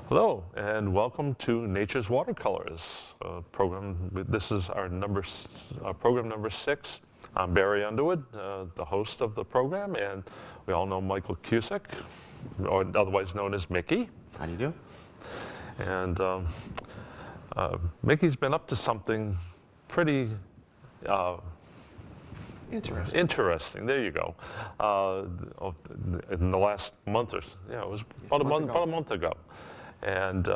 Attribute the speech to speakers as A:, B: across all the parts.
A: Hello, and welcome to Nature's Watercolors program. This is our program number 6. I'm Barry Underwood, the host of the program, and we all know Michael Cusick, or otherwise known as Mickey.
B: How do you do?
A: And Mickey's been up to something pretty interesting. There you go. In the last month, it was about a month ago. And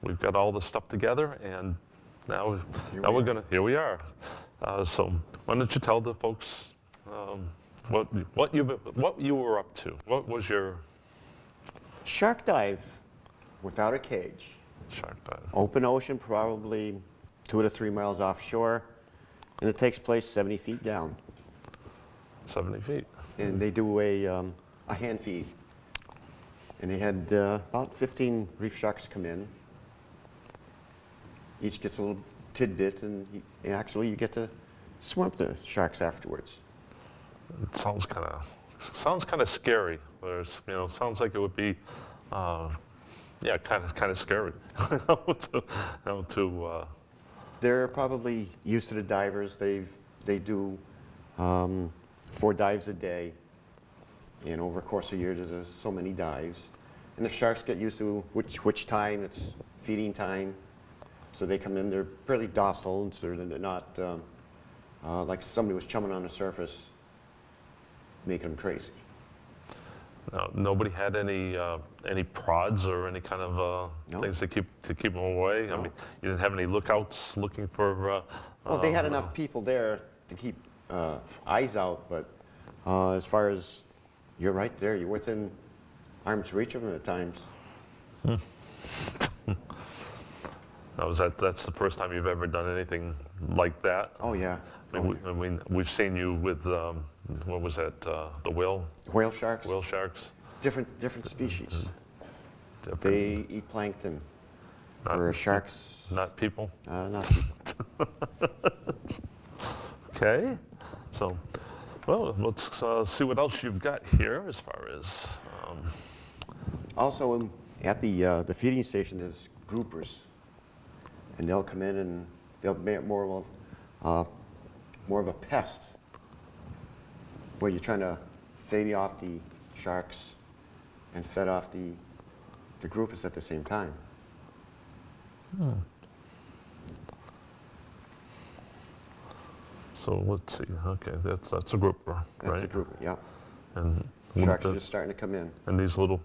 A: we've got all the stuff together, and here we are. So why don't you tell the folks what you were up to? What was your
B: Shark dive without a cage.
A: shark dive?
B: Open ocean, probably 2 to 3 miles offshore, and it takes place 70 feet down.
A: 70 feet.
B: And they do a hand feed. And they had about 15 reef sharks come in. Each gets a little tidbit, and actually you get to swim with the sharks afterwards.
A: It sounds kind of scary. Sounds like it would be, kind of scary.
B: They're probably used to the divers. They do 4 dives a day. And over the course of a year, there's so many dives. And the sharks get used to which time it's feeding time. So they come in, they're pretty docile, and so they're not like somebody was chumming on the surface, making them crazy.
A: Nobody had any prods or any kind of
B: No.
A: things to keep them away.
B: No.
A: I mean, you didn't have any lookouts looking for.
B: Well, they had enough people there to keep eyes out, but as far as you're right there, you're within arm's reach of them at times.
A: That's the first time you've ever done anything like that?
B: Oh yeah.
A: I mean, we've seen you with what was that? The whale
B: Sharks.
A: whale sharks.
B: Different species.
A: Different,
B: They eat plankton. Whereas sharks,
A: not people.
B: not people.
A: Okay, so well, let's see what else you've got here as far as.
B: Also, at the feeding station, there's groupers, and they'll come in and they'll be more of a pest, where you're trying to feed off the sharks and fed off the groupers at the same time.
A: So let's see. Okay, that's a grouper, right?
B: That's a grouper, yeah.
A: And
B: Sharks are just starting to come in.
A: And these little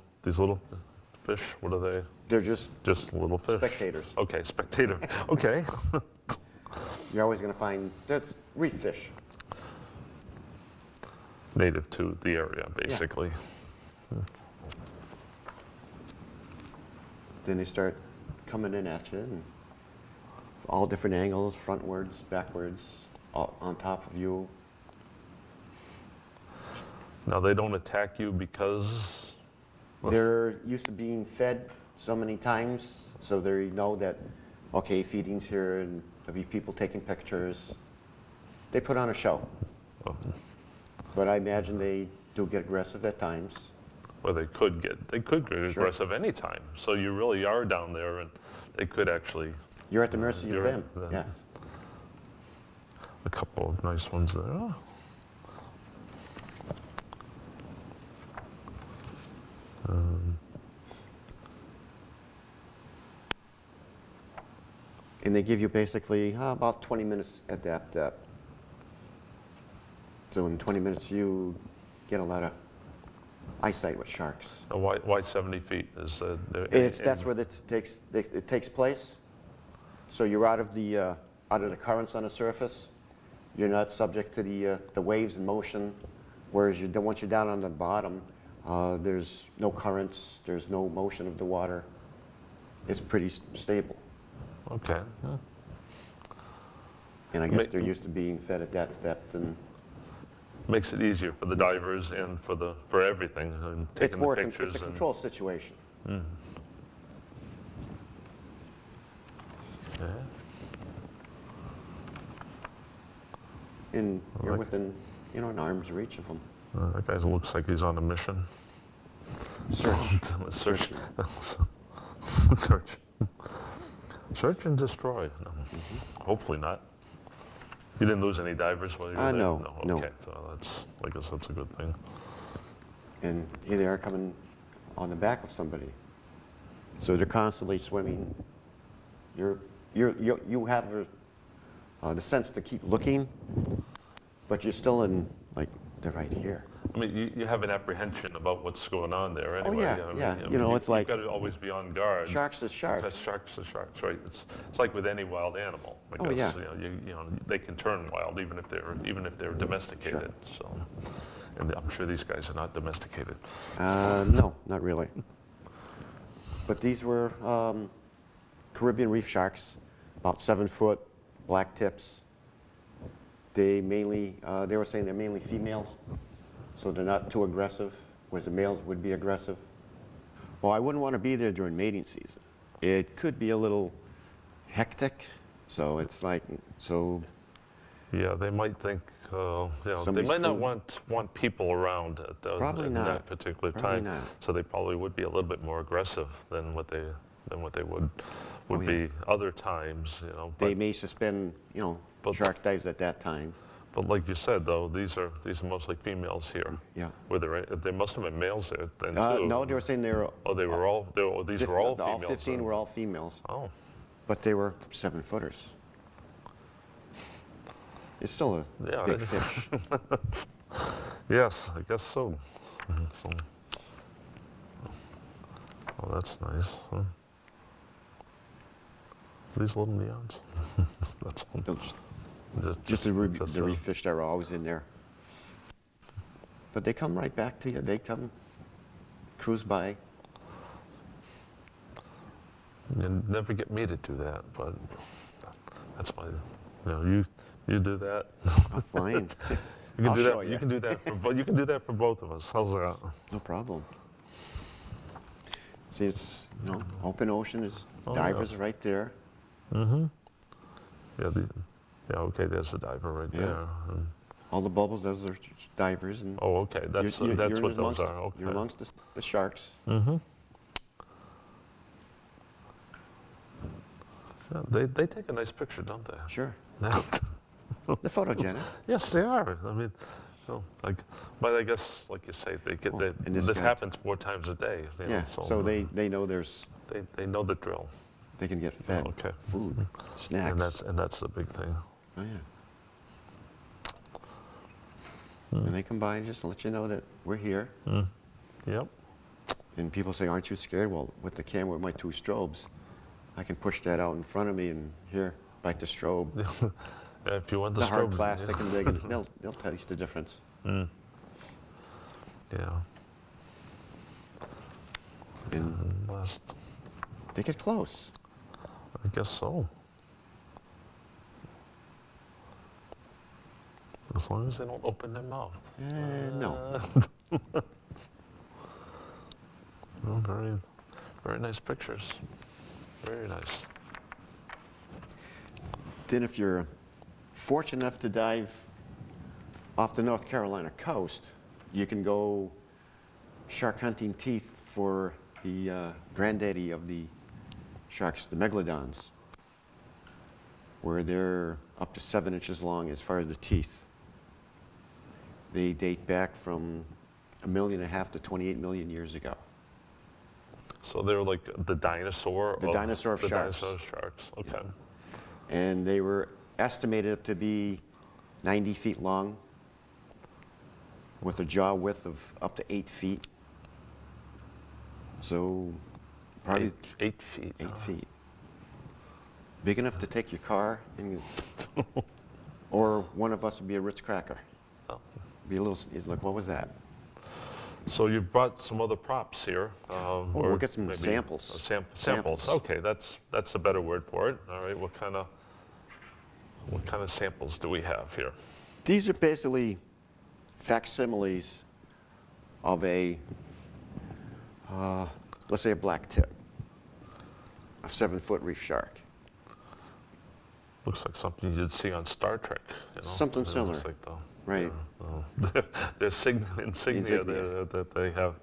A: fish, what are they?
B: They're just
A: little fish.
B: spectators.
A: Okay, spectator. Okay.
B: You're always going to find that's reef fish.
A: Native to the area, basically.
B: Then they start coming in at you, and all different angles, frontwards, backwards, all on top of you.
A: Now they don't attack you because.
B: They're used to being fed so many times, so they know that, okay, feeding's here, and there'll be people taking pictures. They put on a show.
A: Oh.
B: But I imagine they do get aggressive at times.
A: Well, they could get aggressive anytime. So you really are down there, and they could actually.
B: You're at the mercy of them. Yes.
A: A couple of nice ones there.
B: And they give you basically about 20 minutes at that depth. So in 20 minutes, you get a lot of eyesight with sharks.
A: Why 70 feet?
B: That's where it takes place. So you're out of the currents on the surface. You're not subject to the waves in motion. Whereas once you're down on the bottom, there's no currents. There's no motion of the water. It's pretty stable.
A: Okay. Yeah.
B: And I guess they're used to being fed at that depth, and
A: makes it easier for the divers and for everything and taking the pictures.
B: It's a control situation.
A: Okay.
B: And you're within, an arm's reach of them.
A: That guy looks like he's on a mission.
B: Search.
A: Search. Search. Search and destroy. No. Hopefully not. You didn't lose any divers while you were there?
B: No.
A: Okay, so that's, I guess that's a good thing.
B: And here they are coming on the back of somebody. So they're constantly swimming. You have the sense to keep looking, but you're still in, like, they're right here.
A: I mean, you have an apprehension about what's going on there anyway.
B: yeah,
A: I mean,
B: yeah.
A: I
B: You know,
A: mean,
B: it's like-
A: you've got to always be on guard.
B: Sharks is sharks.
A: Because sharks are sharks, right? It's like with any wild animal. I
B: Oh,
A: guess,
B: yeah.
A: you know, they can turn wild even if they're domesticated. So, and I'm sure these guys are not domesticated.
B: No, not really. But these were Caribbean reef sharks, about 7 foot, black tips. They were saying they're mainly females, so they're not too aggressive, whereas the males would be aggressive. Well, I wouldn't want to be there during mating season. It could be a little hectic, so it's like, so
A: Yeah, they might think, you know, they
B: Somebody's
A: might not
B: food.
A: want people around at
B: Probably
A: at
B: not.
A: that particular
B: Probably
A: time.
B: not.
A: So they probably would be a little bit more aggressive than what they would
B: Oh, yeah.
A: be other times, you know.
B: they may suspend,
A: But-
B: shark dives at that time.
A: But like you said, though, these are mostly females here.
B: Yeah.
A: They must have been males there then too.
B: No, they were saying they were.
A: Oh, they were all. These were all females.
B: All 15
A: then.
B: were all females,
A: Oh,
B: but they were 7 footers. It's still a
A: Yeah,
B: big
A: it-
B: fish.
A: yes, I guess so. So, oh, that's nice. Huh? These little neons. That's all.
B: Just the
A: just,
B: reef fish that are always in there. But they come right back to you. They come cruise by.
A: You never get me to do that, but that's why. You do that.
B: Oh, fine.
A: You can
B: I'll
A: do
B: show
A: that.
B: you.
A: You can do that. You can do that for both of us. How's that?
B: No problem. See, it's, open ocean is,
A: Oh,
B: divers
A: yeah.
B: are right there.
A: Mm-hmm. Yeah. Okay. There's the diver right
B: Yeah.
A: there. And-
B: All the bubbles, those are divers. And
A: oh, okay. That's
B: you're
A: that's what those
B: amongst-
A: are. Okay.
B: You're amongst the sharks.
A: Mm-hmm. Yeah, they take a nice picture, don't they?
B: Sure.
A: Yeah.
B: They're photogenic.
A: Yes, they are. I mean, but I guess, like you say, they get
B: Well,
A: that.
B: in this
A: This
B: guy-
A: happens 4 times a day. You know,
B: Yeah, so they know
A: they know the drill,
B: they can get fed
A: Okay.
B: food, snacks.
A: and that's the big thing.
B: Oh, yeah. And they come by and just let you know that we're here.
A: Yep.
B: And people say, aren't you scared? Well, with the camera with my 2 strobes, I can push that out in front of me and here, bite the strobe.
A: Yeah, if you want the
B: The hard
A: strobe,
B: plastic and they'll tell you the difference.
A: Yeah.
B: And
A: Last,
B: they get close.
A: I guess so. As long as they don't open their mouth.
B: No.
A: Well, very, very nice pictures. Very nice.
B: Then if you're fortunate enough to dive off the North Carolina coast, you can go shark hunting teeth for the granddaddy of the sharks, the megalodons, where they're up to 7 inches long as far as the teeth. They date back from 1.5 million to 28 million years ago.
A: So they're like the dinosaur.
B: The dinosaur of
A: the
B: sharks.
A: Dinosaur of sharks. Okay.
B: And they were estimated to be 90 feet long with a jaw width of up to 8 feet. So probably
A: 8 feet.
B: 8 feet. Big enough to take your car, and or one of us would be a Ritz cracker.
A: Oh.
B: Be a little, it's like, what was that?
A: So you brought some other props here.
B: we'll
A: or
B: get some
A: maybe
B: samples.
A: Samples.
B: Samples.
A: Okay, that's a better word for it. All right. What kind of samples do we have here?
B: These are basically facsimiles of a, let's say a black tip, a 7-foot reef shark.
A: Looks like something you'd see on Star Trek. You know?
B: Something
A: It looks
B: similar.
A: like the,
B: Right.
A: their insignia
B: Insignia.
A: that they have,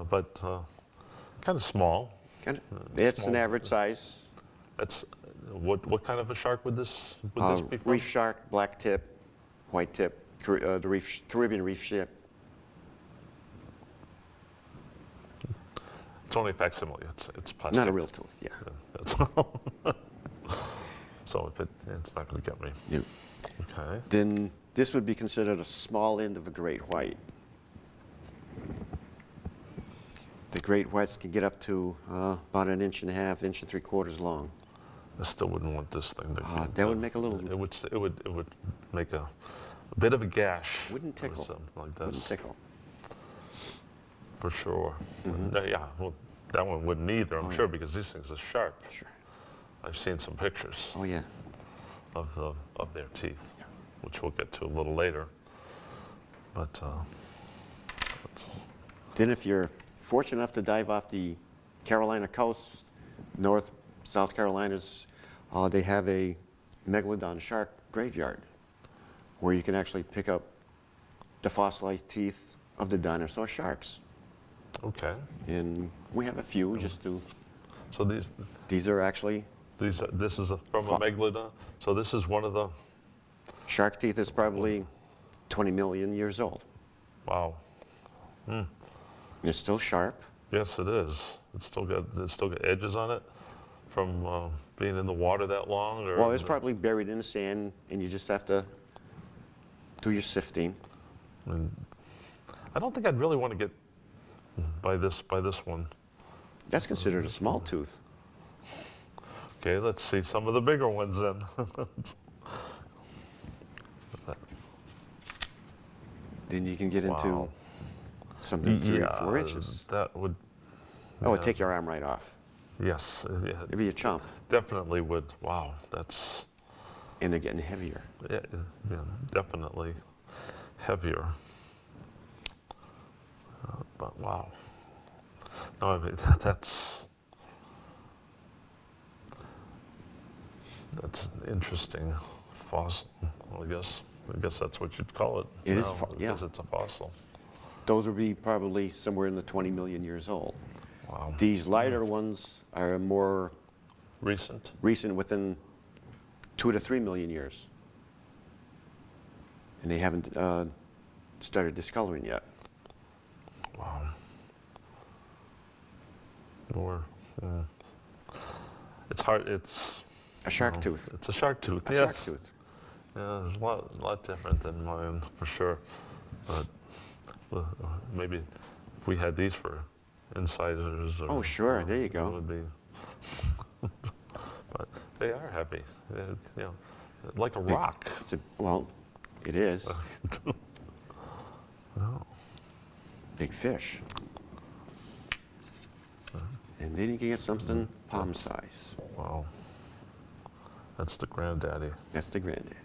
A: but kind of small.
B: It's an
A: small.
B: average size.
A: That's what kind of a shark would this be from?
B: Reef shark, black tip, white tip, the Caribbean reef ship.
A: It's only a facsimile. It's plastic.
B: Not a real tooth, yeah.
A: Yeah, that's all. So if it's not going to get me.
B: Yeah.
A: Okay.
B: Then this would be considered a small end of a great white. The great whites can get up to about 1.5 inches, 1 3/4 long.
A: I still wouldn't want this thing to.
B: That would make a little.
A: It would make a bit of a gash.
B: Wouldn't
A: or
B: tickle.
A: something like
B: Wouldn't
A: this.
B: tickle.
A: For sure.
B: Mm-hmm.
A: Yeah. Well, that one wouldn't either. I'm sure because these things are sharp.
B: Sure.
A: I've seen some pictures
B: Oh yeah.
A: of their teeth, which we'll get to a little later. But
B: Then if you're fortunate enough to dive off the Carolina coast, South Carolinas, they have a megalodon shark graveyard where you can actually pick up the fossilized teeth of the dinosaur sharks.
A: okay.
B: And we have a few just to,
A: So
B: these are actually,
A: this is from a megalodon. So this is one of the.
B: shark teeth is probably 20 million years old.
A: Wow.
B: And it's still sharp.
A: Yes, it is. It's still got edges on it from being in the water that long. Or
B: Well, it's probably buried in the sand and you just have to do your sifting.
A: I don't think I'd really want to get by this one.
B: That's considered a small tooth.
A: Okay, let's see some of the bigger ones then.
B: Then you can get into
A: Wow.
B: something 3 or 4 inches.
A: That would.
B: Oh, it'd
A: yeah.
B: take your arm right off.
A: Yes, yeah,
B: It'd be a chomp.
A: definitely would. Wow, that's
B: And they're getting heavier.
A: yeah, definitely heavier. But wow, no, I mean that's an interesting fossil. I guess that's what you'd call it.
B: It is
A: now,
B: yeah.
A: because it's a fossil.
B: Those would be probably somewhere in the 20 million years old.
A: Wow,
B: These lighter ones are more
A: recent.
B: recent, within 2 to 3 million years. And they haven't started discoloring yet.
A: Wow. Or it's hard. It's
B: A shark tooth.
A: It's a shark tooth.
B: A
A: Yes.
B: shark tooth.
A: Yeah, it's a lot different than mine for sure. But maybe if we had these for incisors. Or,
B: Oh, sure. There you go.
A: It would be. But they are heavy. Like a rock.
B: Well, it is.
A: Oh.
B: Big fish. And then you can get something palm size.
A: Wow. That's the granddaddy.
B: That's the granddaddy.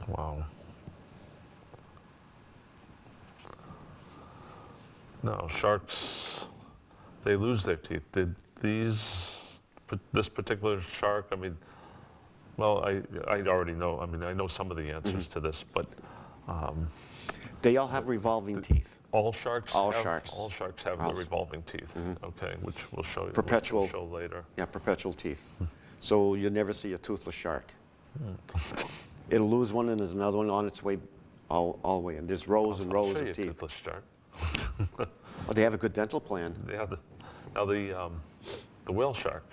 A: Wow. No, sharks, they lose their teeth. Did this particular shark, I mean, well, I already know, I mean, I know some of the answers to this, but
B: They all have revolving teeth.
A: all sharks
B: All
A: have,
B: sharks.
A: all sharks have
B: All
A: the revolving teeth. Okay, which we'll show you.
B: Perpetual.
A: We'll show later.
B: Yeah, perpetual teeth. So you'll never see a toothless shark. It'll lose one and there's another one on its way, all the way. And there's rows and
A: I'll
B: rows
A: show you
B: of
A: a
B: teeth.
A: toothless shark.
B: Oh, they have a good dental plan.
A: They have the whale shark.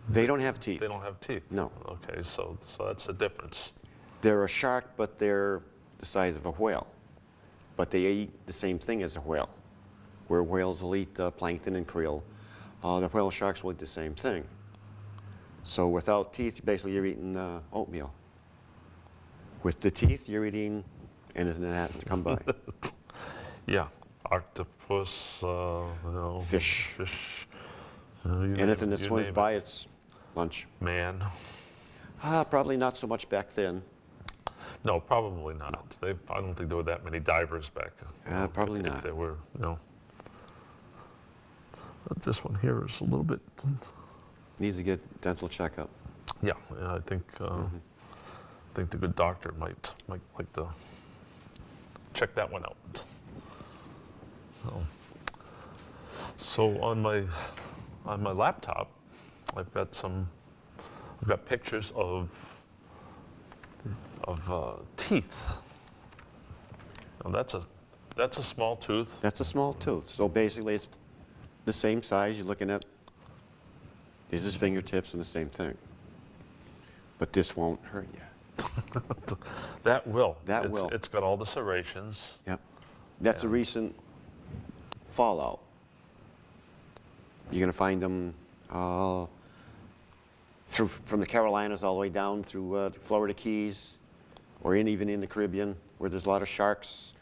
B: They don't have teeth.
A: They don't have teeth.
B: No.
A: Okay, so that's the difference.
B: They're a shark, but they're the size of a whale. But they eat the same thing as a whale. Where whales will eat plankton and krill, the whale sharks will eat the same thing. So without teeth, basically you're eating oatmeal. With the teeth, you're eating anything that happens to come by.
A: Yeah, octopus,
B: Fish.
A: fish. You name
B: Anything
A: it,
B: that
A: you
B: swims
A: name
B: by,
A: it.
B: it's lunch.
A: Man.
B: Probably not so much back then.
A: No, probably not. I don't think there were that many divers back.
B: Probably
A: if
B: not.
A: there were, But this one here is a little bit.
B: Needs a good dental checkup.
A: Yeah, I think the good doctor might like to check that one out. So, So on my laptop, I've got pictures of teeth. Now that's a small tooth.
B: That's a small tooth. So basically, it's the same size. You're looking at is his fingertips and the same thing. But this won't hurt you.
A: That will.
B: That will.
A: It's got all the serrations.
B: Yep. That's a
A: And-
B: recent fallout. You're going to find them from the Carolinas all the way down through the Florida Keys, or even in the Caribbean, where there's a lot of sharks.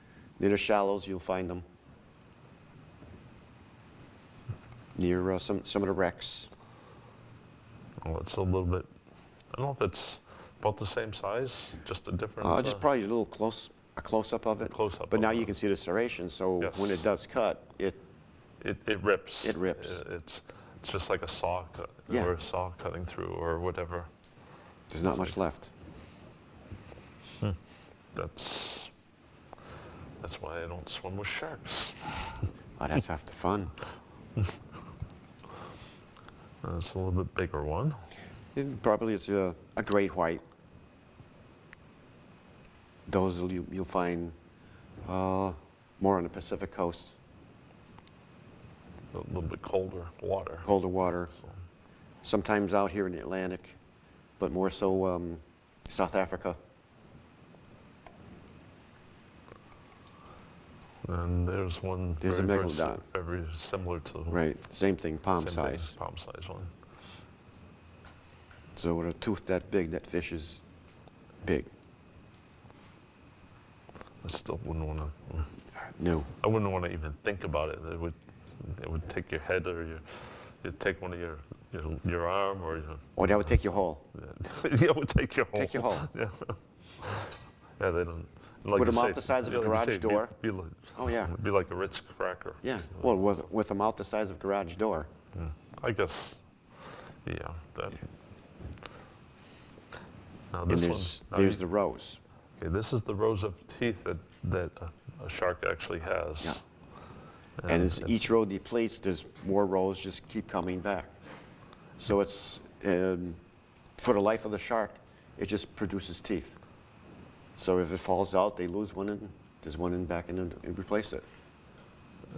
B: Near the shallows, you'll find them. Near some of the wrecks.
A: Well, it's a little bit. I don't know if it's about the same size, just a different.
B: Just probably a close-up of it.
A: Close-up
B: But
A: of
B: now
A: it.
B: you can see the serration, so when it
A: Yes.
B: does cut,
A: It rips.
B: It rips.
A: It's just like a saw cut,
B: Yeah.
A: or a saw cutting through, or whatever.
B: there's not much left.
A: That's why I don't swim with sharks.
B: Oh, that's half the fun.
A: It's a little bit bigger one.
B: Probably it's a great white. Those you'll find more on the Pacific coast,
A: A little bit colder water.
B: colder water.
A: So,
B: Sometimes out here in the Atlantic, but more so South Africa.
A: and there's one
B: There's a
A: very
B: megalodon.
A: very similar to
B: Right, same thing, palm
A: same
B: size.
A: thing, palm size one.
B: So with a tooth that big, that fish is big.
A: I still wouldn't want to.
B: No.
A: I wouldn't want to even think about it. It would take your head, or you'd take one of your arm, or
B: Or that would take you whole.
A: yeah, it would take your whole.
B: Take you whole.
A: Yeah. Yeah, they don't. Like
B: With
A: you
B: a mouth
A: say,
B: the size of a
A: like you
B: garage
A: say,
B: door.
A: Be
B: Yeah.
A: like a Ritz cracker.
B: Yeah. Well, with a mouth the size of a garage door.
A: Yeah. I guess. Yeah. That. Now
B: And
A: this
B: there's
A: one.
B: there's the rows.
A: Okay, this is the rows of teeth that a shark actually has.
B: Yeah. And as each row depletes, there's more rows just keep coming back. So it's, for the life of the shark, it just produces teeth. So if it falls out, they lose one, and there's one in back, and replace it.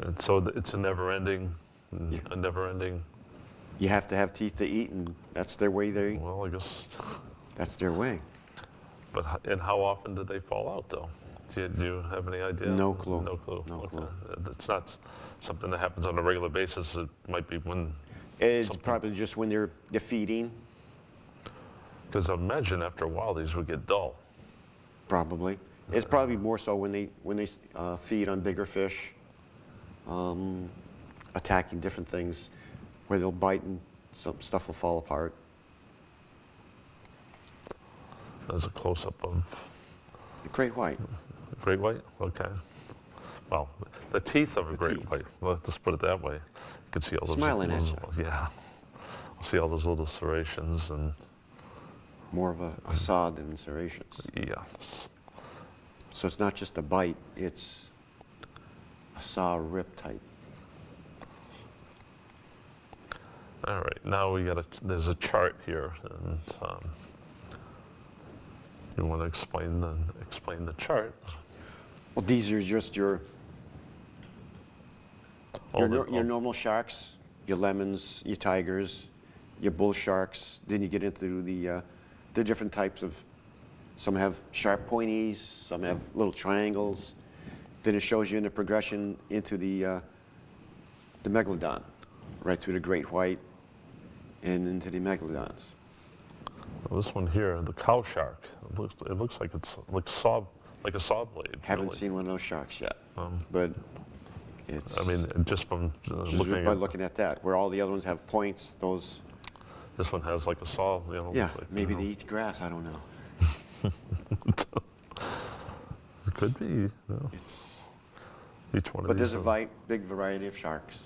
A: And so it's a never-ending.
B: You have to have teeth to eat, and that's their way.
A: Well, I guess.
B: That's their way.
A: And how often do they fall out, though? Do you have any idea?
B: No clue.
A: No clue.
B: No
A: Okay.
B: clue.
A: It's not something that happens on a regular basis. It might be when.
B: It's probably just when they're feeding,
A: Because I imagine after a while these would get dull.
B: probably. It's probably more so when they feed on bigger fish, attacking different things, where they'll bite and some stuff will fall apart.
A: There's a close-up of
B: Great white.
A: great white. Okay. Well, the teeth of a
B: The
A: great
B: teeth.
A: white. Let's put it that way. You can see all those.
B: Smiling at
A: Yeah. See all those little serrations and
B: More of a saw than serrations.
A: yes.
B: So it's not just a bite, it's a saw rip type.
A: All right. Now there's a chart here, and you want to explain the chart.
B: Well, these are just your normal sharks, your lemons, your tigers, your bull sharks. Then you get into the different types of. Some have sharp pointies, some have little triangles. Then it shows you in the progression into the megalodon, right through the great white, and into the megalodons.
A: Well, this one here, the cow shark. It looks like it's like a saw blade.
B: Haven't
A: really.
B: seen one of those sharks yet, but it's.
A: I mean, just from
B: just
A: looking
B: by
A: at
B: looking at that, where all the other ones have points, those.
A: this one has like a saw.
B: Yeah,
A: like,
B: maybe they eat the grass. I don't know.
A: It could be.
B: It's.
A: Each one of
B: But
A: these.
B: there's a big variety of sharks.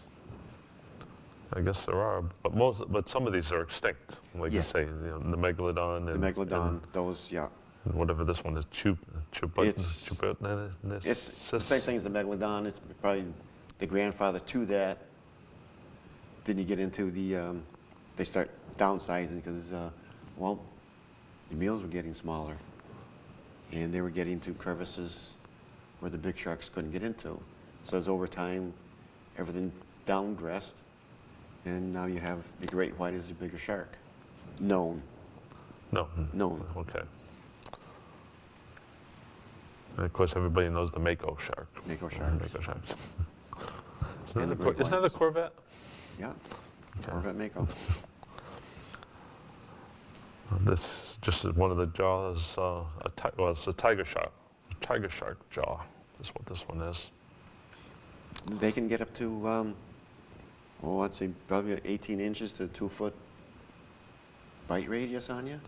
A: I guess there are, but some of these are extinct. Like
B: Yeah.
A: you say, the megalodon.
B: The
A: And,
B: megalodon, those, yeah.
A: and whatever this one is,
B: It's the same thing as the megalodon. It's probably the grandfather to that. then you get into the, they start downsizing because, well, the meals were getting smaller. And they were getting to crevices where the big sharks couldn't get into. So as over time, everything downgressed, and now you have the great white as a bigger shark. Known.
A: No.
B: Known.
A: Okay. And of course, everybody knows the Mako shark.
B: Mako sharks.
A: Mako sharks.
B: And the great
A: Isn't that a
B: whites.
A: Corvette?
B: Yeah.
A: Okay.
B: Corvette Mako.
A: This is just one of the jaws. Well, it's a tiger shark. Tiger shark jaw is what this one is.
B: They can get up to, I'd say probably 18 inches to 2 foot bite radius on you.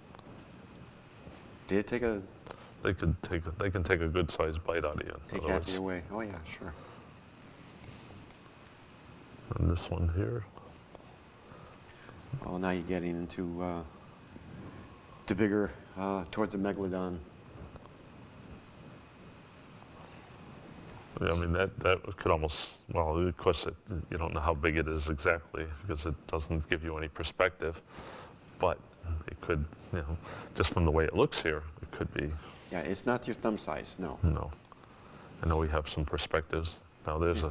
B: Did it take a
A: They can take a good sized bite out of you. in
B: take
A: other
B: half
A: words.
B: of your way? Oh yeah, sure.
A: And this one here.
B: Oh, now you're getting into the bigger, towards the megalodon.
A: Yeah, I mean, that could almost, well, of course, you don't know how big it is exactly because it doesn't give you any perspective, but it could, just from the way it looks here, it could be,
B: Yeah, it's not your thumb size, no.
A: I know we have some perspectives. Now there's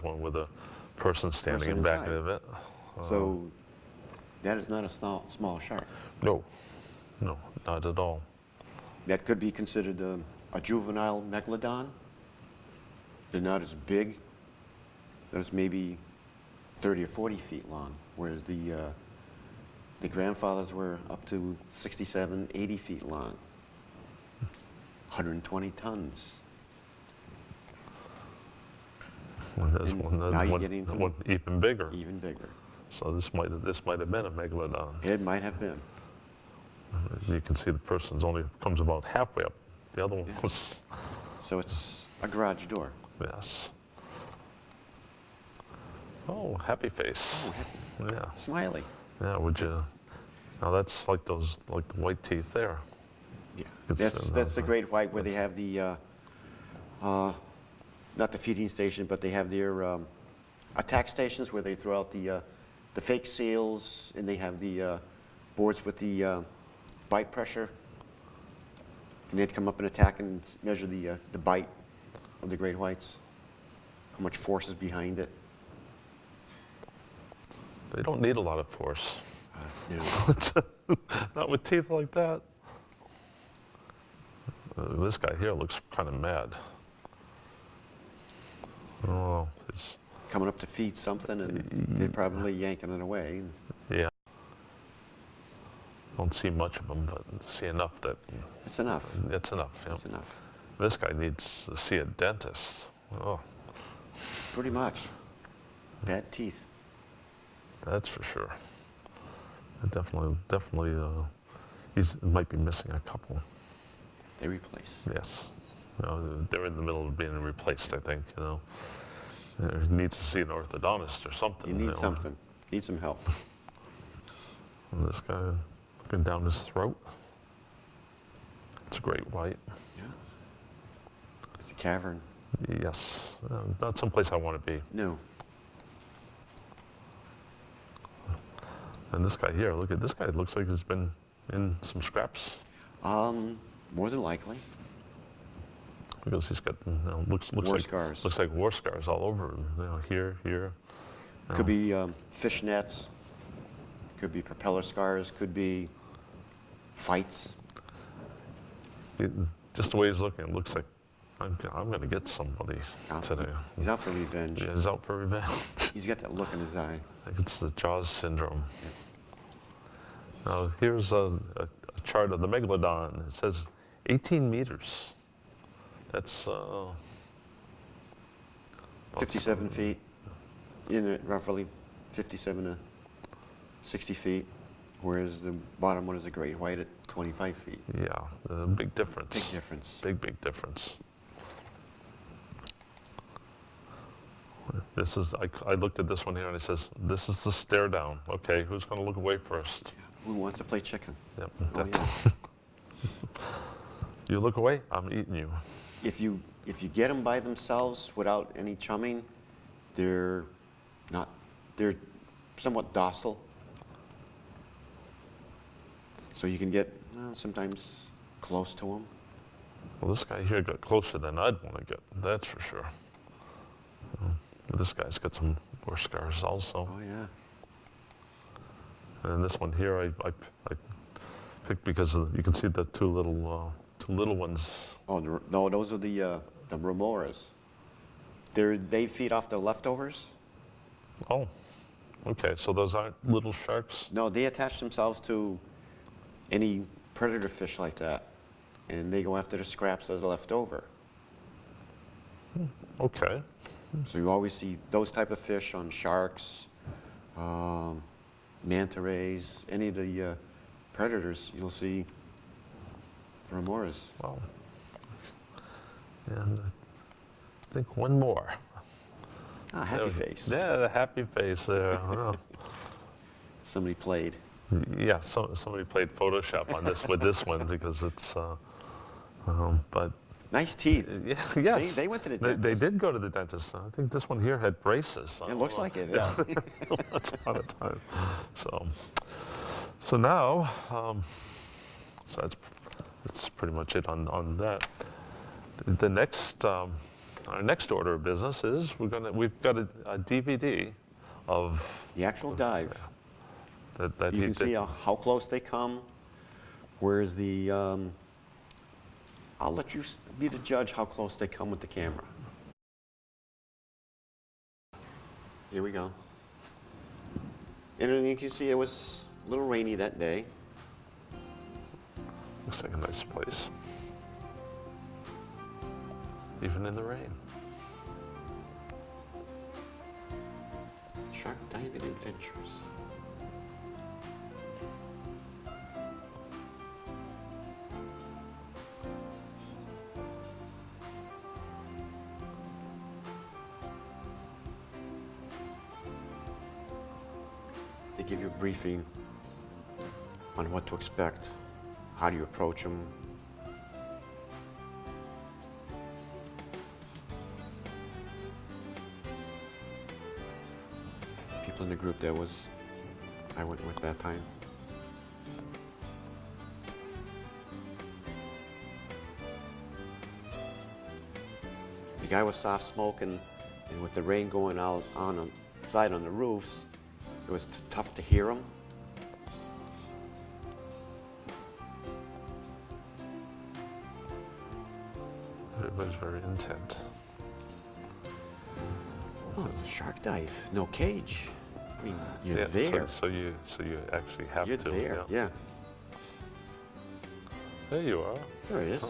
A: one with a person standing in back
B: inside.
A: of it.
B: So that is not a small shark.
A: No, not at all.
B: That could be considered a juvenile megalodon. They're not as big. They're maybe 30 or 40 feet long, whereas the grandfathers were up to 67, 80 feet long, 120 tons.
A: And there's
B: And
A: one,
B: now you're getting to-
A: one even bigger.
B: Even bigger.
A: So this might have been a megalodon.
B: It might have been.
A: You can see the person's only comes about halfway up. The other one
B: Yeah.
A: was,
B: So it's a garage door.
A: yes. Oh, happy face.
B: Oh,
A: Yeah,
B: smiley.
A: yeah. Would you? Now that's like those, like the white teeth there.
B: Yeah,
A: It's,
B: that's the great white where they have the, not the feeding station, but they have their attack stations where they throw out the fake seals, and they have the boards with the bite pressure. And they'd come up and attack and measure the bite of the great whites, how much force is behind it.
A: They don't need a lot of force.
B: No.
A: Not with teeth like that. This guy here looks kind of mad. Oh, it's,
B: Coming up to feed something, and they're probably yanking it away.
A: yeah. Don't see much of them, but see enough that
B: It's enough.
A: it's enough.
B: It's enough.
A: This guy needs to see a dentist. Oh,
B: Pretty much. Bad teeth.
A: that's for sure. Definitely, he might be missing a couple.
B: They replace.
A: Yes. They're in the middle of being replaced, I think, He needs to see an orthodontist or something.
B: You need something. Need some help.
A: And this guy looking down his throat. It's a great white.
B: Yeah. It's a cavern.
A: Yes. Not someplace I want to be.
B: No.
A: And this guy here, look at this guy. Looks like he's been in some scraps
B: More than likely.
A: because he's got looks
B: War
A: like
B: scars.
A: looks like war scars all over him. Here.
B: Could be fish nets. Could be propeller scars. Could be fights.
A: Just the way he's looking, it looks like I'm going to get somebody today.
B: He's out for revenge.
A: Yeah, he's out for revenge.
B: He's got that look in his eye.
A: I think it's the Jaws syndrome. Now here's a chart of the megalodon. It says 18 meters. That's
B: 57 feet. In it, roughly 57 to 60 feet. Whereas the bottom one is a great white at 25 feet.
A: yeah, a big difference.
B: Big difference.
A: Big difference. This is, I looked at this one here and it says, this is the stare down. Okay, who's going to look away first?
B: Who wants to play chicken?
A: Yep.
B: Oh,
A: that's-
B: yeah.
A: You look away, I'm eating you.
B: If you get them by themselves without any chumming, they're somewhat docile. So you can get sometimes close to them.
A: Well, this guy here got closer than I'd want to get, that's for sure. This guy's got some more scars also.
B: Oh, yeah.
A: And this one here, I picked because you can see the two little ones.
B: Oh, no, those are the remoras. They feed off the leftovers.
A: Oh, okay, so those aren't little sharks?
B: No, they attach themselves to any predator fish like that, and they go after the scraps that are left over.
A: Okay.
B: So you always see those type of fish on sharks, manta rays, any of the predators, you'll see remoras.
A: Wow. And I think one more.
B: Ah, happy face.
A: Yeah, the happy face there. Oh.
B: Somebody played.
A: Yeah, somebody played Photoshop on this with this one because it's, but
B: Nice teeth.
A: yeah, yes.
B: See, they went to the
A: They
B: dentist.
A: did go to the dentist. I think this one here had braces.
B: It looks like it, yeah.
A: That's a lot of time. So now, so that's pretty much it on that. The next, our next order of business is we've got a DVD of
B: The actual dive.
A: that
B: You
A: he
B: can see
A: did.
B: how close they come. Where's the, I'll let you be the judge how close they come with the camera. Here we go. And then you can see it was a little rainy that day.
A: Looks like a nice place, even in the rain.
B: Shark diving adventures. They give you a briefing on what to expect. How do you approach them? People in the group that I went with that time. The guy was soft smoking, and with the rain going out on the side on the roofs, it was tough to hear him.
A: Everybody's very intent.
B: Oh, it's a shark dive, no cage. I mean, you're
A: Yeah,
B: there.
A: So you actually have
B: You're
A: to.
B: there, yeah.
A: There you are.
B: There it is.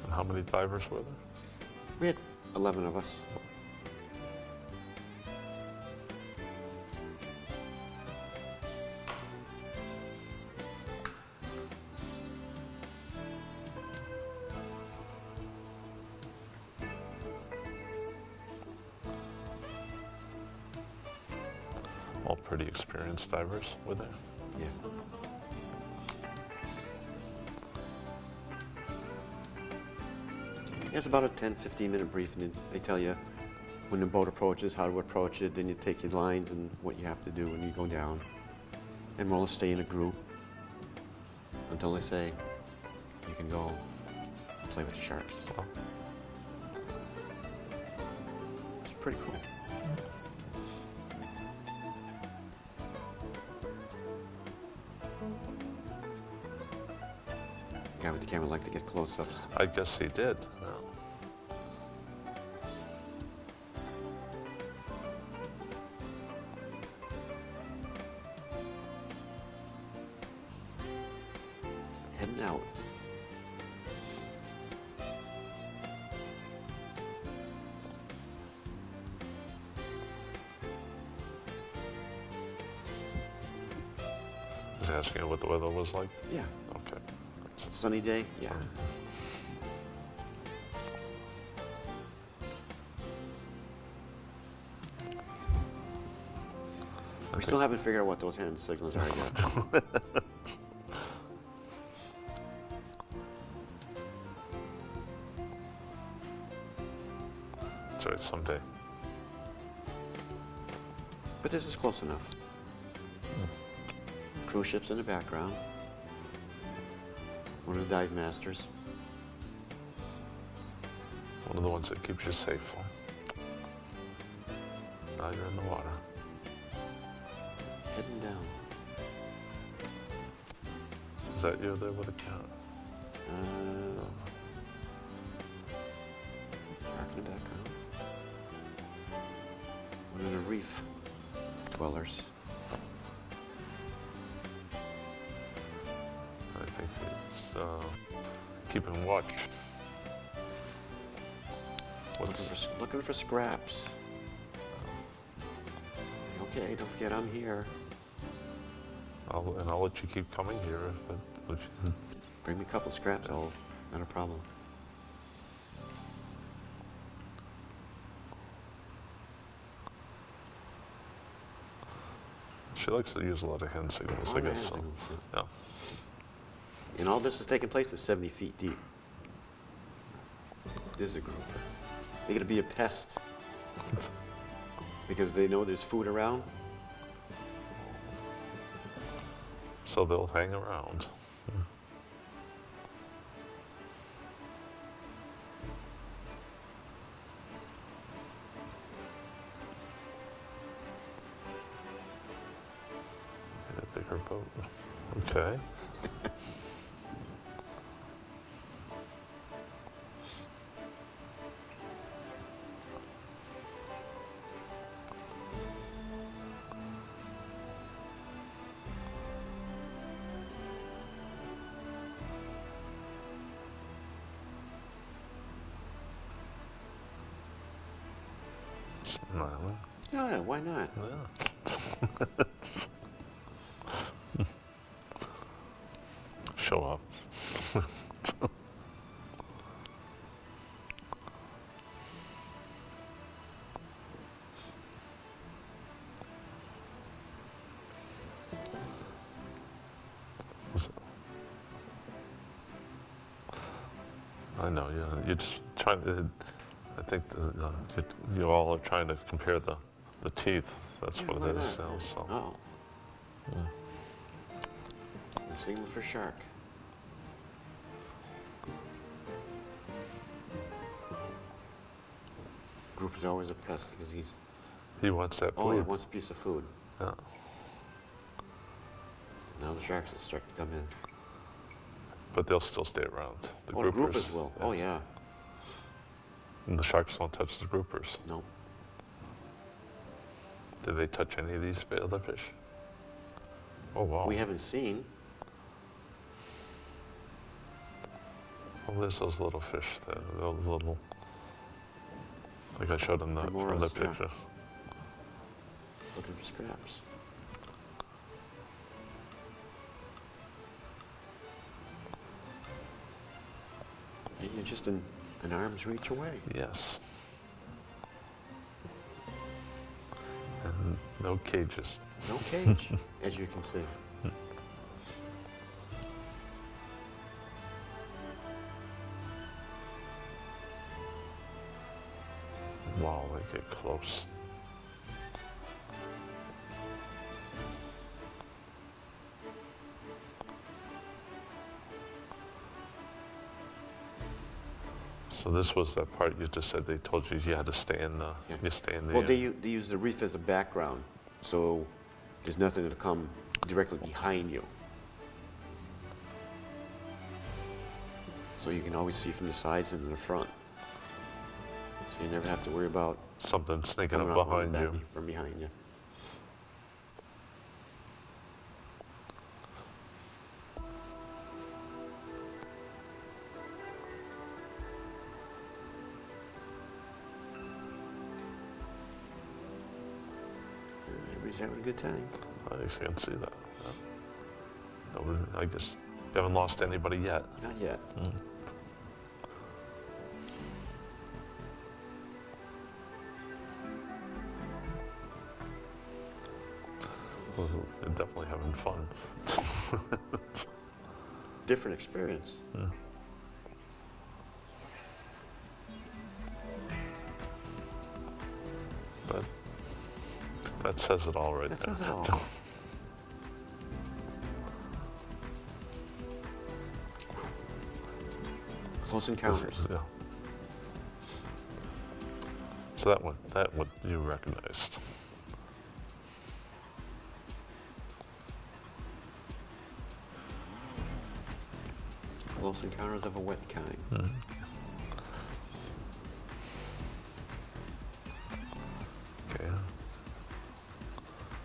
A: And how many divers were there?
B: We had 11 of us.
A: All pretty experienced divers were there.
B: Yeah. It's about a 10-15 minute briefing. And they tell you when the boat approaches, how to approach it, then you take your lines and what you have to do when you go down. And we'll stay in a group until they say you can go play with the sharks.
A: Well,
B: It's pretty cool. Guy with the camera liked to get close-ups.
A: I guess he did. Yeah.
B: Heading out.
A: He's asking what the weather was like.
B: Yeah.
A: Okay. That's-
B: Sunny day? Yeah. We still haven't figured out what those hand signals are yet.
A: That's right, someday.
B: But this is close enough. Cruise ships in the background. One of the dive masters.
A: One of the ones that keeps you safe. Now you're in the water.
B: Heading down.
A: Is that you there with a cat?
B: Shark in the background. One of the reef dwellers.
A: I think it's keeping watch.
B: Looking for scraps. Okay, don't forget I'm here.
A: I'll let you keep coming here. If you,
B: Bring me a couple scraps, not a problem.
A: she likes to use a lot of hand signals,
B: Oh,
A: I
B: yeah,
A: guess. So,
B: signals,
A: yeah.
B: And all this is taking place at 70 feet deep. This is a grouper. They're gonna be a pest. Because they know there's food around.
A: So they'll hang around. Get a bigger boat. Okay. Smiling.
B: Oh, yeah, why not?
A: Yeah. Show off. I know, yeah. You're just trying to. I think you all are trying to compare the teeth. That's
B: Yeah,
A: what
B: why
A: it is.
B: not?
A: You know, so.
B: Oh. The signal for shark. Group is always a pest because
A: He wants that food.
B: oh, he wants a piece of food.
A: Yeah.
B: Now the sharks will start to come in.
A: But they'll still stay around. The
B: Oh, the groupers will. Oh, yeah.
A: And the sharks don't touch the groupers.
B: No.
A: Do they touch any of these other fish? Oh, wow.
B: We haven't seen.
A: Oh, there's those little fish there. Those little, like I showed in the, from the
B: Remoras, yeah.
A: picture.
B: Looking for scraps. And you're just an arm's reach away.
A: Yes. And no cages.
B: No cage, as you can see.
A: Wow, they get close. So this was that part you just said they told you you had to stay in the,
B: Yeah.
A: you stay in the.
B: Well, they use the reef as a background, so there's nothing to come directly behind you. So you can always see from the sides and in the front. So you never have to worry about
A: something sneaking
B: coming
A: up
B: up on
A: behind you.
B: from behind you. And everybody's having a good time.
A: I can see that. Yeah. Nobody, I guess you haven't lost anybody yet.
B: Not yet.
A: Well, they're definitely having fun.
B: Different experience.
A: But That says it all right
B: That
A: there.
B: says it all. Close
A: This
B: Encounters.
A: is- yeah. So that one you recognized.
B: Close Encounters of a Wet Kind.
A: Okay.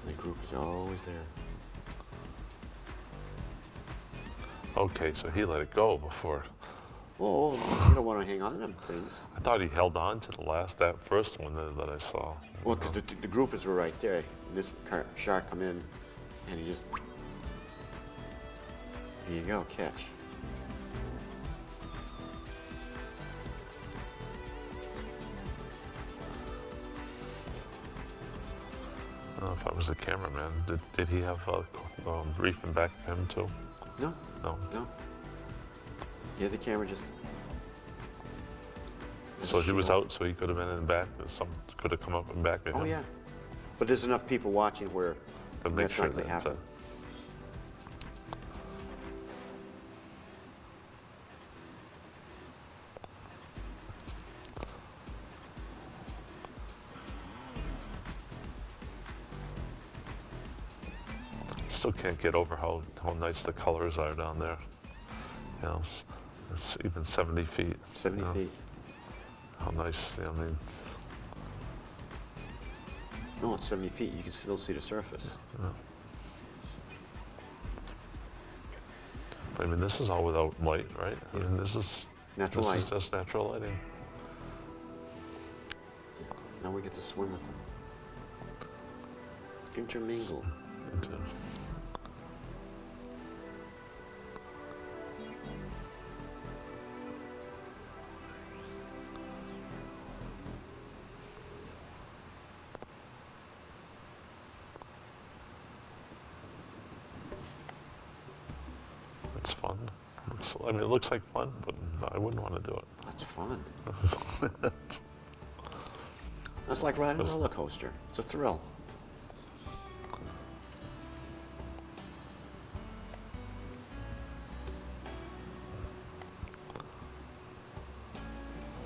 B: The group is always there.
A: Okay, so he let it go before.
B: Well, you don't want to hang on to them things.
A: I thought he held on to that first one that I saw.
B: Well, because the groupers were right there. This shark come in, and he just, here you go, catch.
A: I don't know if I was the cameraman. Did he have reefing back of him too?
B: No,
A: No.
B: no. Yeah, the camera just.
A: So he was out, so he could have been in the back. Some could have come up and back at him.
B: Oh yeah, but there's enough people watching where
A: To make
B: that's
A: sure
B: not going to
A: that.
B: happen.
A: Still can't get over how nice the colors are down there. You know, it's even 70 feet.
B: 70
A: you know,
B: feet.
A: How nice. I mean,
B: No, it's 70 feet. You can still see the surface.
A: I mean, this is all without light, right? I mean, this is
B: Natural light.
A: is just natural lighting.
B: Now we get to swim with them. Intermingle.
A: Into- It's fun. I mean, it looks like fun, but I wouldn't want to do it.
B: That's fun. That's like riding a roller coaster. It's a thrill.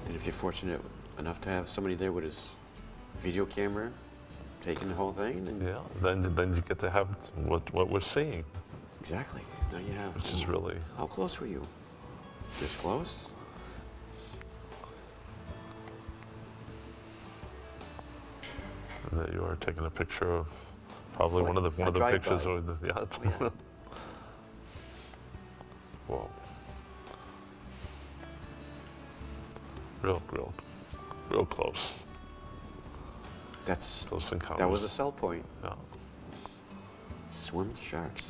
B: And if you're fortunate enough to have somebody there with his video camera taking the whole thing, then
A: Yeah, then you get to have what we're seeing,
B: exactly. Now you have.
A: which is really.
B: How close were you? This close?
A: And that you are taking a picture of probably
B: Like
A: one of
B: a
A: the
B: drive-by.
A: pictures of the yacht.
B: Oh, yeah.
A: Whoa. Real close.
B: That's
A: Close encounters.
B: that was a sell point.
A: Yeah.
B: Swim with the sharks.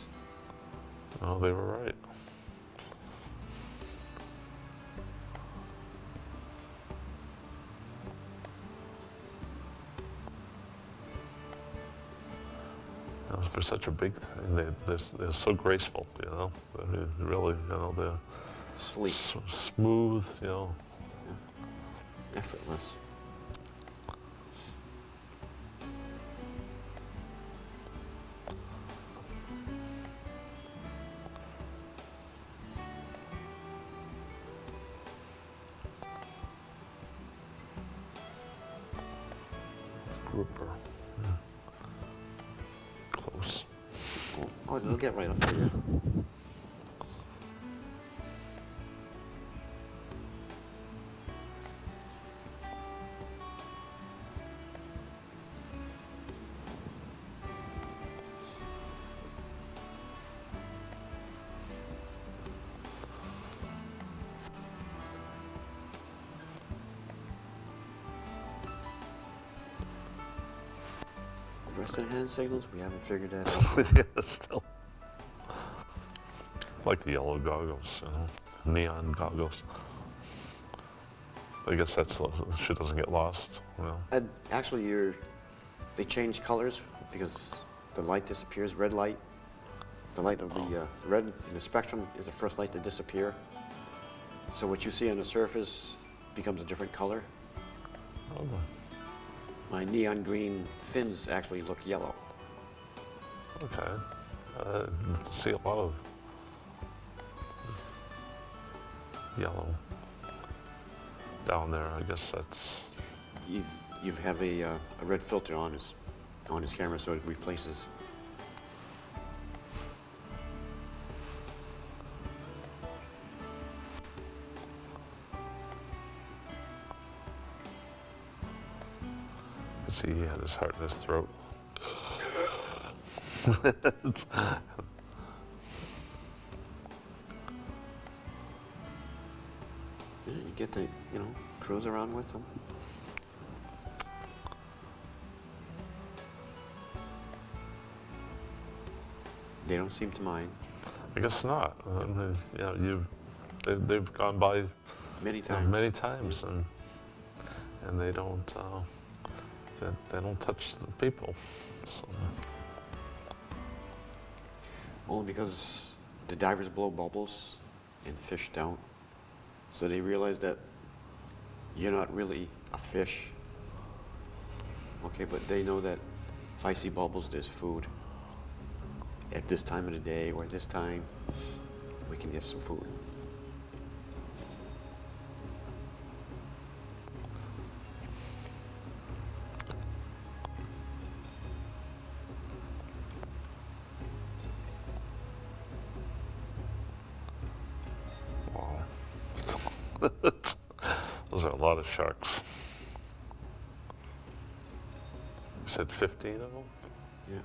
A: Oh, they were right. For such a big thing, they're so graceful, you know. I mean, really, you know, they're
B: Sleek.
A: smooth, you know.
B: Effortless.
A: Grouper. Yeah. Close.
B: Oh, they'll get right up to you. Rest of the hand signals, we haven't figured that out.
A: Yeah, still. Like the yellow goggles, you know, neon goggles. I guess that's so shit doesn't get lost. You know.
B: And actually, they change colors because the light disappears. Red light, the light of the red in the spectrum is the first light to disappear. So what you see on the surface becomes a different color.
A: Oh,
B: My neon green fins actually look yellow.
A: Okay. See a lot of yellow down there. I guess that's.
B: You have a red filter on his camera, so it replaces.
A: See, he had his heart in his throat.
B: Yeah, you get to, cruise around with them. They don't seem to mind.
A: I guess not. I mean, they've gone by
B: Many times.
A: many times, and they don't touch the people. So.
B: Only because the divers blow bubbles and fish don't. So they realize that you're not really a fish. Okay, but they know that if I see bubbles, there's food. At this time of the day or this time, we can get some food.
A: Wow. Those are a lot of sharks. You said 15 of them?
B: Yeah.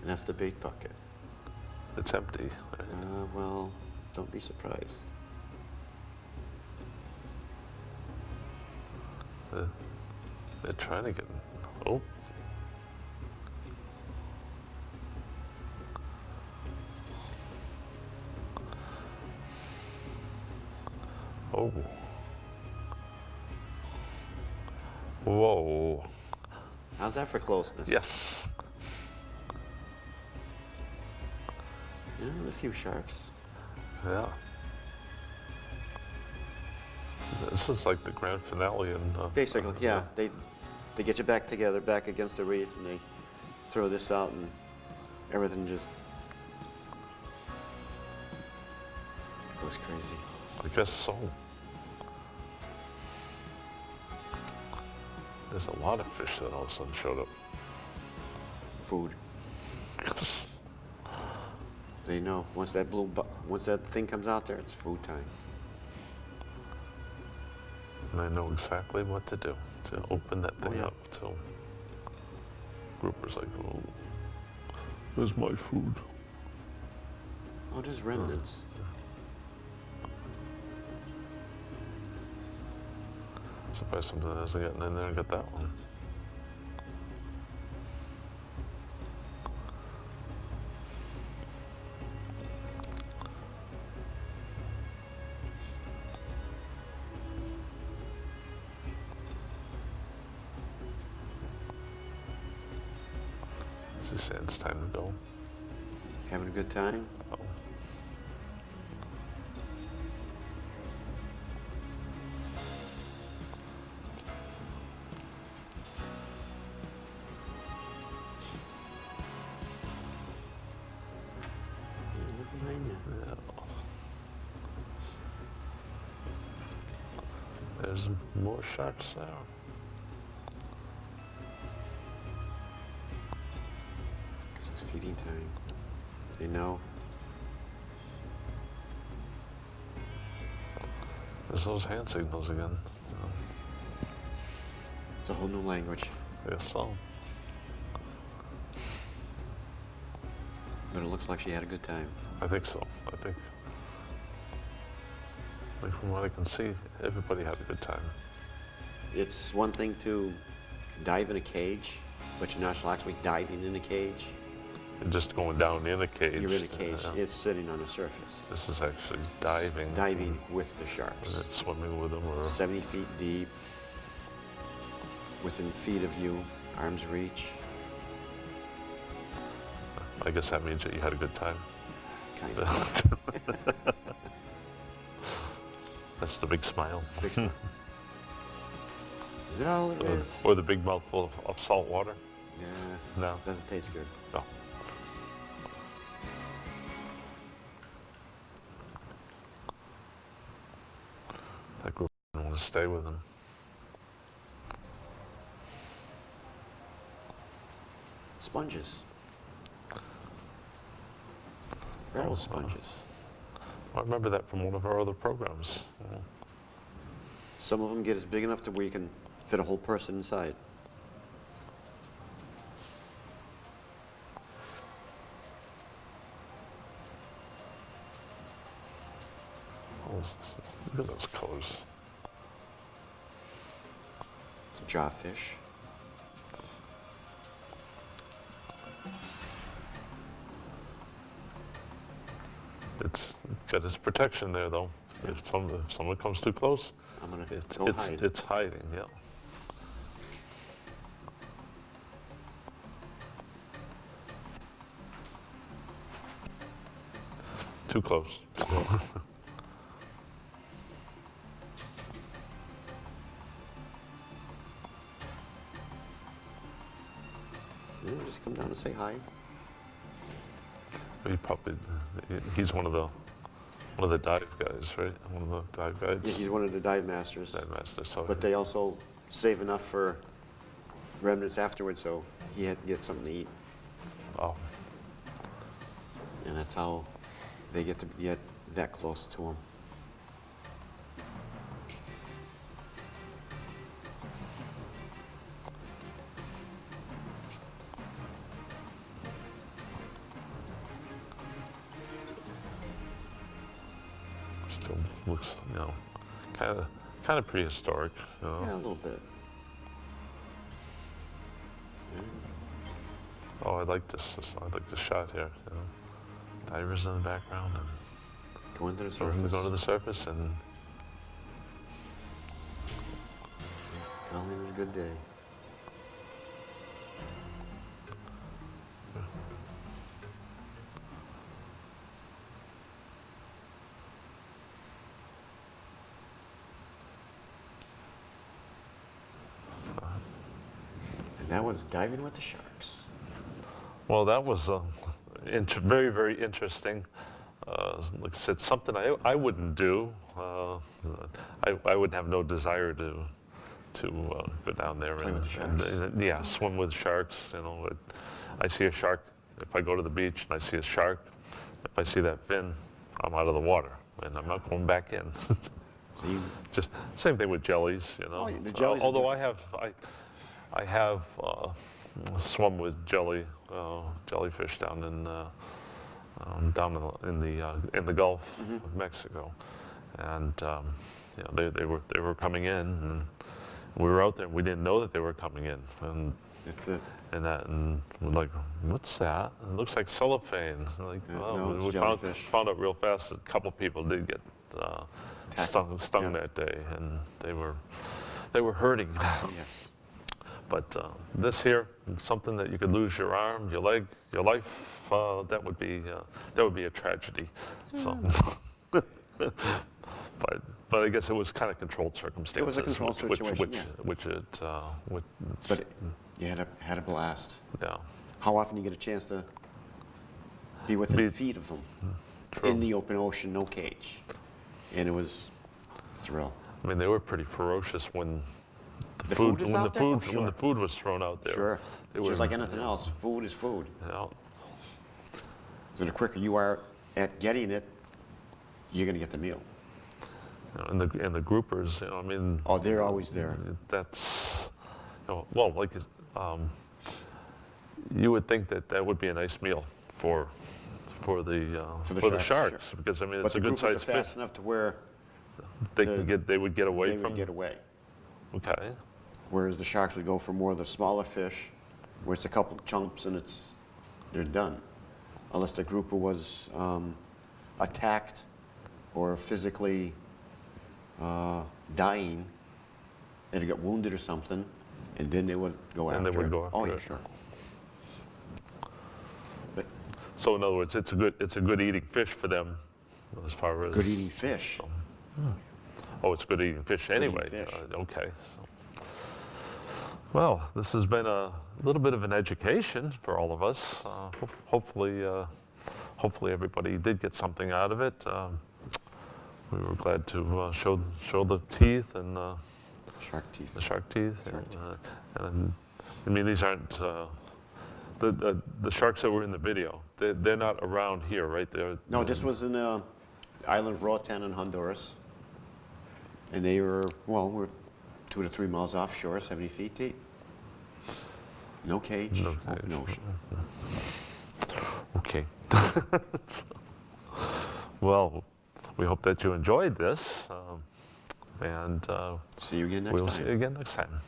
B: And that's the bait bucket.
A: It's empty, right?
B: Well, don't be surprised.
A: They're trying to get. Oh. Oh. Whoa.
B: How's that for closeness?
A: Yes.
B: Yeah, a few sharks.
A: Yeah. This is like the grand finale in.
B: Basically, yeah. They get you back together, back against the reef, and they throw this out, and everything just goes crazy.
A: I guess so. There's a lot of fish that all of a sudden showed up.
B: Food. They know once that thing comes out there, it's food time.
A: And I know exactly what to do to open that thing
B: yeah.
A: up. So grouper's like, oh, where's my food?
B: Oh, there's remnants.
A: Surprised something hasn't gotten in there and got that one. He said it's time to go.
B: Having a good time?
A: Oh.
B: Yeah, look behind you.
A: Yeah. There's more sharks there.
B: It's feeding time. They know.
A: There's those hand signals again.
B: It's a whole new language.
A: I guess so.
B: But it looks like she had a good time.
A: I think so. I think, like from what I can see, everybody had a good time.
B: It's one thing to dive in a cage, but you're not actually diving in a cage.
A: And just going down in a cage.
B: You're in a cage.
A: Yeah.
B: It's sitting on the surface.
A: This is actually diving.
B: Diving with the sharks.
A: And it's swimming with them, or
B: 70 feet deep, within feet of you, arm's reach.
A: I guess that means that you had a good time.
B: Kind of.
A: That's the big smile.
B: Big smile. Is that all it is?
A: Or the big mouthful of salt water?
B: Yeah.
A: No.
B: Doesn't taste good.
A: No. I think we want to stay with him.
B: Sponges. Barrel sponges.
A: I remember that from one of our other programs.
B: Some of them get as big enough to where you can fit a whole person inside.
A: Look at those colors.
B: Jawfish.
A: It's got its protection there, though. If someone comes too close,
B: I'm gonna go hide.
A: it's hiding. Yeah. Too close.
B: Yeah, just come down and say hi.
A: He's one of the dive guys, right? One of the dive guides.
B: Yeah, he's one of the dive masters.
A: Dive master. So
B: But they also save enough for remnants afterwards, so he had to get something to eat.
A: Oh,
B: And that's how they get to get that close to him.
A: still looks, kind of prehistoric.
B: Yeah, a little bit.
A: Oh, I like this. I like this shot here. Divers in the background and
B: Going to the
A: go
B: surface.
A: to the surface and
B: Calling it a good day. And that was diving with the sharks.
A: well, that was very, very interesting. Like I said, something I wouldn't do. I would have no desire to go down there
B: Play with the sharks.
A: yeah, swim with sharks. I see a shark. If I go to the beach and I see a shark, if I see that fin, I'm out of the water and I'm not going back in.
B: So you,
A: Just same thing with jellies,
B: Oh, yeah, the jellies are
A: although I have swum with jellyfish down in the Gulf of Mexico, and they were coming in, and we were out there. We didn't know that they were coming in, and
B: that's it.
A: and we're like, what's that? It looks like cellophane. Like,
B: Yeah,
A: well,
B: no, it's
A: we
B: jellyfish.
A: found out real fast that a couple people did get stung
B: Yeah.
A: that day, and they were hurting.
B: Yes.
A: But this here, something that you could lose your arm, your leg, your life, that would be a tragedy. So, but I guess it was kind of controlled circumstances.
B: It was a controlled situation, yeah.
A: But
B: You had a blast.
A: yeah,
B: How often do you get a chance to be within feet of them?
A: true.
B: In the open ocean, no cage. And it was a thrill.
A: I mean, they were pretty ferocious when
B: The food is out there? Oh,
A: when
B: sure.
A: the food was thrown out there.
B: Sure.
A: They
B: It's
A: were,
B: just like anything else. Food is food.
A: you know,
B: So the quicker you are at getting it, you're going to get the meal.
A: and the groupers. I mean,
B: Oh, they're always there.
A: that's well, like you would think that would be a nice meal for the
B: sharks,
A: sharks,
B: sure.
A: because I mean
B: But
A: it's
B: the
A: a good
B: groupers are
A: sized fish.
B: fast enough to where
A: They would get away
B: they
A: from.
B: would get away.
A: Okay.
B: Whereas the sharks would go for more of the smaller fish, where it's a couple chumps and they're done. Unless the grouper was attacked or physically dying, and they got wounded or something, and then they would go after
A: And they would
B: it.
A: go after
B: Oh, yeah,
A: it.
B: sure. But
A: So in other words, it's a good eating fish for them, as far as
B: good eating fish.
A: Oh, it's good eating fish
B: eating
A: anyway.
B: fish.
A: Okay. Well, this has been a little bit of an education for all of us. Hopefully everybody did get something out of it. We were glad to show the teeth and
B: Shark teeth.
A: the shark teeth.
B: Shark
A: And I mean, these aren't the sharks that were in the video. They're not around here, right?
B: No, this was in the island of Roatan in Honduras. And they were, well, we're 2 to 3 miles offshore, 70 feet deep. No cage,
A: No
B: open
A: cage.
B: ocean.
A: Okay. Well, we hope that you enjoyed this, and
B: See you again next
A: we'll
B: time.
A: see you again next time.